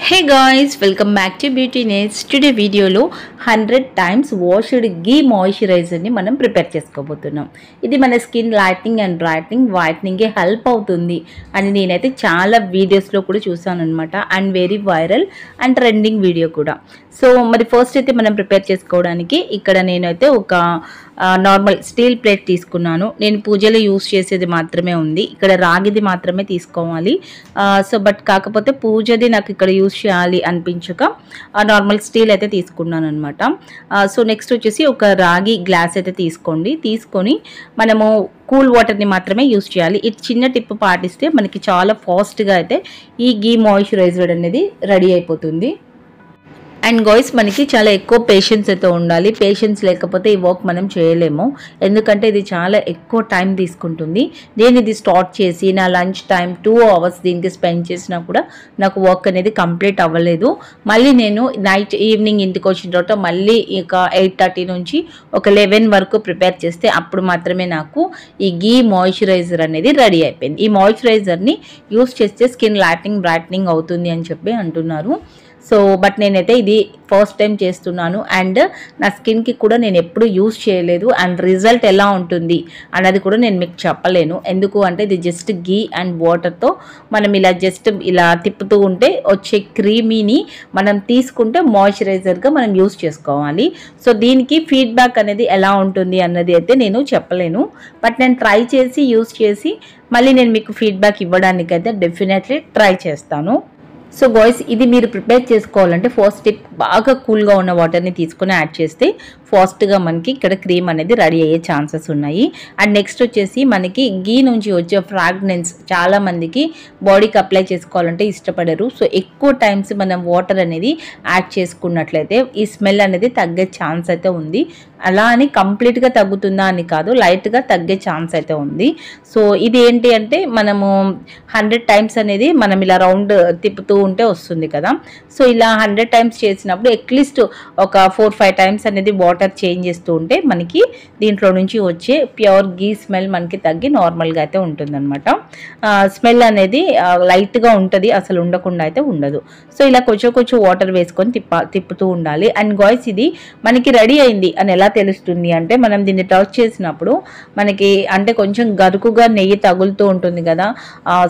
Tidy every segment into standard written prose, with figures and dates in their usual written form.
Hey guys, welcome back to Beauty Nets. Today video lo 100 times washed ghee moisturizer ni మనం prepare చేసుకోబోతున్నాం. ఇది మన skin lightning and brightening whitening కి help అవుతుంది అని నేనైతే చాలా వీడియోస్ లో కూడా చూసాను అన్నమాట. And very viral and trending video కూడా. సో మరి ఫస్ట్ అయితే మనం ప్రిపేర్ చేసుకోవడానికి ఇక్కడ నేనైతే ఒక నార్మల్ స్టీల్ ప్లేట్ తీసుకున్నాను. నేను పూజలో యూస్ చేసేది మాత్రమే ఉంది. ఇక్కడ రాగిది మాత్రమే తీసుకోవాలి. సో బట్ కాకపోతే పూజది నాకు ఇక్కడ యూస్ చేయాలి అనిపించక నార్మల్ స్టీల్ అయితే తీసుకున్నాను అనమాట. సో నెక్స్ట్ వచ్చేసి ఒక రాగి గ్లాస్ అయితే తీసుకోండి. తీసుకొని మనము కూల్ వాటర్ని మాత్రమే యూస్ చేయాలి. ఇది చిన్న టిప్ పాటిస్తే మనకి చాలా ఫాస్ట్గా అయితే ఈ ఘీ మాయిశ్చరైజర్ అనేది రెడీ అయిపోతుంది. అండ్ గాయ్స్ మనకి చాలా ఎక్కువ పేషెన్స్ అయితే ఉండాలి. పేషెన్స్ లేకపోతే ఈ వర్క్ మనం చేయలేము. ఎందుకంటే ఇది చాలా ఎక్కువ టైం తీసుకుంటుంది. నేను ఇది స్టార్ట్ చేసి నా లంచ్ టైం 2 hours దీనికి స్పెండ్ చేసినా కూడా నాకు వర్క్ అనేది కంప్లీట్ అవ్వలేదు. మళ్ళీ నేను ఈవినింగ్ ఇంటికి వచ్చిన తర్వాత మళ్ళీ ఇక 8:30 నుంచి ఒక 11 వరకు ప్రిపేర్ చేస్తే అప్పుడు మాత్రమే నాకు ఈ ఘీ మాయిశ్చరైజర్ అనేది రెడీ అయిపోయింది. ఈ మాయిశ్చరైజర్ని యూస్ చేస్తే స్కిన్ లైట్నింగ్ బ్రైట్నింగ్ అవుతుంది అని చెప్పి అంటున్నారు. సో బట్ నేనైతే ఇది ఫస్ట్ టైం చేస్తున్నాను. అండ్ నా స్కిన్కి కూడా నేను ఎప్పుడు యూస్ చేయలేదు. అండ్ రిజల్ట్ ఎలా ఉంటుంది అన్నది కూడా నేను మీకు చెప్పలేను. ఎందుకు అంటే ఇది జస్ట్ ఘీ అండ్ వాటర్తో మనం ఇలా జస్ట్ ఇలా తిప్పుతూ ఉంటే వచ్చే క్రీమీని మనం తీసుకుంటే మాయిశ్చరైజర్గా మనం యూస్ చేసుకోవాలి. సో దీనికి ఫీడ్బ్యాక్ అనేది ఎలా ఉంటుంది అన్నది అయితే నేను చెప్పలేను. బట్ నేను ట్రై చేసి యూస్ చేసి మళ్ళీ నేను మీకు ఫీడ్బ్యాక్ ఇవ్వడానికైతే డెఫినెట్లీ ట్రై చేస్తాను. సో గాయ్స్ ఇది మీరు ప్రిపేర్ చేసుకోవాలంటే ఫస్ట్ స్టెప్ బాగా కూల్గా ఉన్న వాటర్ని తీసుకొని యాడ్ చేస్తే ఫాస్ట్గా మనకి ఇక్కడ క్రీమ్ అనేది రెడీ అయ్యే ఛాన్సెస్ ఉన్నాయి. అండ్ నెక్స్ట్ వచ్చేసి మనకి ఘీ నుంచి వచ్చే ఫ్రాగ్రెన్స్ చాలా మందికి బాడీకి అప్లై చేసుకోవాలంటే ఇష్టపడరు. సో ఎక్కువ టైమ్స్ మనం వాటర్ అనేది యాడ్ చేసుకున్నట్లయితే ఈ స్మెల్ అనేది తగ్గే ఛాన్స్ అయితే ఉంది. అలా అని కంప్లీట్గా తగ్గుతుందా అని కాదు, లైట్గా తగ్గే ఛాన్స్ అయితే ఉంది. సో ఇది ఏంటి అంటే మనము 100 times అనేది మనం ఇలా రౌండ్ తిప్పుతూ ఉంటే వస్తుంది కదా. సో ఇలా 100 times చేసినప్పుడు అట్లీస్ట్ ఒక 4-5 times అనేది వాటర్ చేంజ్ చేస్తూ ఉంటే మనకి దీంట్లో నుంచి వచ్చే ప్యూర్ ఘీ స్మెల్ మనకి తగ్గి నార్మల్గా అయితే ఉంటుందన్నమాట. స్మెల్ అనేది లైట్గా ఉంటుంది, అసలు ఉండకుండా అయితే ఉండదు. సో ఇలా కొంచెం వాటర్ వేసుకొని తిప్పుతూ ఉండాలి. అండ్ గాయ్స్ ఇది మనకి రెడీ అయింది అని ఎలా తెలుస్తుంది అంటే మనం దీన్ని టచ్ చేసినప్పుడు మనకి అంటే కొంచెం గరుకుగా నెయ్యి తగులుతూ ఉంటుంది కదా.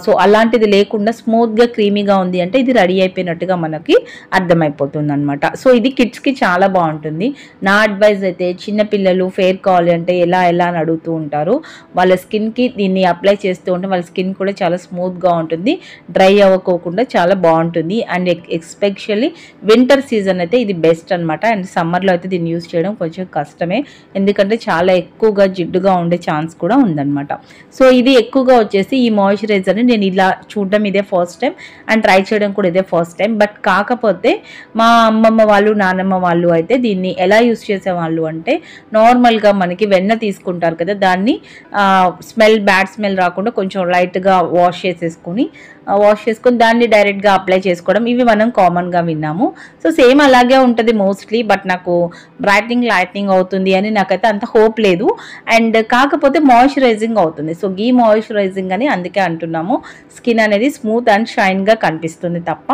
సో అలాంటిది లేకుండా స్మూత్గా క్రీమీగా ఉంది అంటే ఇది రెడీ అయిపోయినట్టుగా మనకి అర్థమైపోతుంది అనమాట. సో ఇది కిడ్స్కి చాలా బాగుంటుంది. నా అడ్వైజ్ అయితే చిన్నపిల్లలు ఫెయిర్ కావాలి అంటే ఎలా అని అడుగుతూ ఉంటారు. వాళ్ళ స్కిన్కి దీన్ని అప్లై చేస్తూ ఉంటే వాళ్ళ స్కిన్ కూడా చాలా స్మూత్గా ఉంటుంది, డ్రై అవ్వకోకుండా చాలా బాగుంటుంది. అండ్ ఎస్పెషల్లీ వింటర్ సీజన్ అయితే ఇది బెస్ట్ అనమాట. అండ్ సమ్మర్లో అయితే దీన్ని యూజ్ చేయడం కొంచెం కష్టమే, ఎందుకంటే చాలా ఎక్కువగా జిడ్డుగా ఉండే ఛాన్స్ కూడా ఉందన్నమాట. సో ఇది ఎక్కువగా వచ్చేసి ఈ మాయిశ్చరైజర్ని నేను ఇలా చూడడం ఇదే ఫస్ట్ టైం అండ్ ట్రై చేయడం కూడా ఇదే ఫస్ట్ టైం. బట్ కాకపోతే మా అమ్మమ్మ వాళ్ళు నానమ్మ వాళ్ళు అయితే దీన్ని ఎలా యూస్ చేసేవాళ్ళు అంటే నార్మల్గా మనకి వెన్న తీసుకుంటారు కదా, దాన్ని బ్యాడ్ స్మెల్ రాకుండా కొంచెం లైట్గా వాష్ చేసుకొని దాన్ని డైరెక్ట్గా అప్లై చేసుకోవడం, ఇవి మనం కామన్గా విన్నాము. సో సేమ్ అలాగే ఉంటుంది మోస్ట్లీ. బట్ నాకు బ్రైట్నింగ్ లైట్నింగ్ అవుతుంది అని నాకైతే అంత హోప్ లేదు. అండ్ కాకపోతే మాయిశ్చరైజింగ్ అవుతుంది. సో ఘీ మాయిశ్చరైజింగ్ అని అందుకే అంటున్నాము. స్కిన్ అనేది స్మూత్ అండ్ షైన్గా కనిపిస్తుంది తప్ప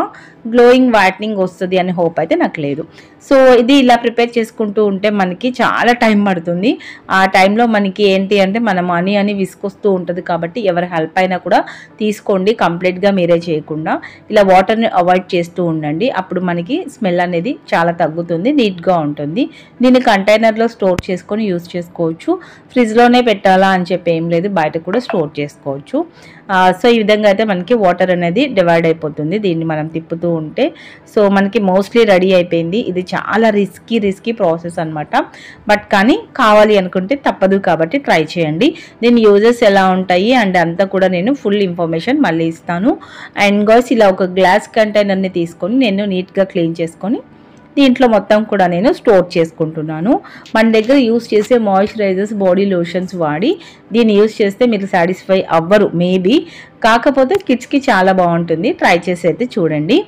గ్లోయింగ్ వైట్నింగ్ వస్తుంది అనే హోప్ అయితే నాకు లేదు. సో ఇది ఇలా ప్రిపేర్ చేసుకుంటూ ఉంటే మనకి చాలా టైం పడుతుంది. ఆ టైంలో మనకి ఏంటి అంటే మన మనీ అని విసుకొస్తూ ఉంటుంది. కాబట్టి ఎవరి హెల్ప్ అయినా కూడా తీసుకోండి, కంప్లీట్గా మీరే చేయకుండా ఇలా వాటర్ని అవాయిడ్ చేస్తూ ఉండండి. అప్పుడు మనకి స్మెల్ అనేది చాలా తగ్గుతుంది, నీట్గా ఉంటుంది. దీన్ని కంటైనర్లో స్టోర్ చేసుకొని యూజ్ చేసుకోవచ్చు. ఫ్రిడ్జ్లోనే పెట్టాలా అని చెప్పి ఏం లేదు, బయట కూడా స్టోర్ చేసుకోవచ్చు. సో ఈ విధంగా అయితే మనకి వాటర్ అనేది డివైడ్ అయిపోతుంది దీన్ని మనం తిప్పుతూ ఉంటే. సో మనకి మోస్ట్లీ రెడీ అయిపోయింది. ఇది చాలా రిస్కీ ప్రాసెస్ అనమాట. బట్ కానీ కావాలి అనుకుంటే తప్పదు కాబట్టి ట్రై చేయండి. దీని యూజెస్ ఎలా ఉంటాయి అండ్ అంతా కూడా నేను ఫుల్ ఇన్ఫర్మేషన్ మళ్ళీ ఇస్తాను. అండ్ గాయ్స్ ఇలా ఒక గ్లాస్ కంటైనర్ని తీసుకొని నేను నీట్గా క్లీన్ చేసుకొని దీంట్లో మొత్తం కూడా నేను స్టోర్ చేసుకుంటున్నాను. మన దగ్గర యూస్ చేసే మాయిశ్చరైజర్స్ బాడీ లోషన్స్ వాడి దీన్ని యూస్ చేస్తే మీరు సాటిస్ఫై అవ్వరు మేబీ. కాకపోతే కిడ్స్కి చాలా బాగుంటుంది, ట్రై చేసి అయితే చూడండి.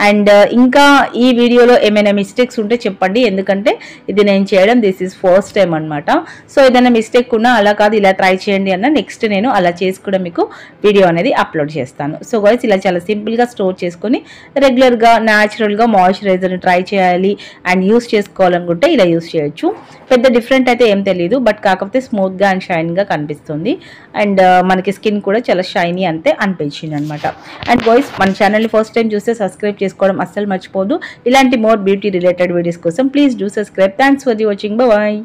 అండ్ ఇంకా ఈ వీడియోలో ఏమైనా మిస్టేక్స్ ఉంటే చెప్పండి, ఎందుకంటే ఇది నేను చేయడం దిస్ ఈజ్ ఫస్ట్ టైం అనమాట. సో ఏదైనా మిస్టేక్ ఉన్నా అలా కాదు ఇలా ట్రై చేయండి అన్న నెక్స్ట్ నేను అలా చేసి కూడా మీకు వీడియో అనేది అప్లోడ్ చేస్తాను. సో గైస్ ఇలా చాలా సింపుల్గా స్టోర్ చేసుకొని రెగ్యులర్గా న్యాచురల్గా మాయిశ్చరైజర్ని ట్రై చేయాలి అండ్ యూస్ చేసుకోవాలనుకుంటే ఇలా యూస్ చేయొచ్చు. పెద్ద డిఫరెంట్ అయితే ఏం తెలియదు, బట్ కాకపోతే స్మూత్గా అండ్ షైన్గా కనిపిస్తుంది. అండ్ మనకి స్కిన్ కూడా చాలా షైనీ అంతే అనిపించింది అనమాట. అండ్ గైస్ మన ఛానల్ని ఫస్ట్ టైం చూస్తే సబ్స్క్రైబ్ చేసుకోవడం అస్సలు మర్చిపోదు. ఇలాంటి మోర్ బ్యూటీ రిలేటెడ్ వీడియోస్ కోసం please do subscribe. Thanks for the watching. Bye.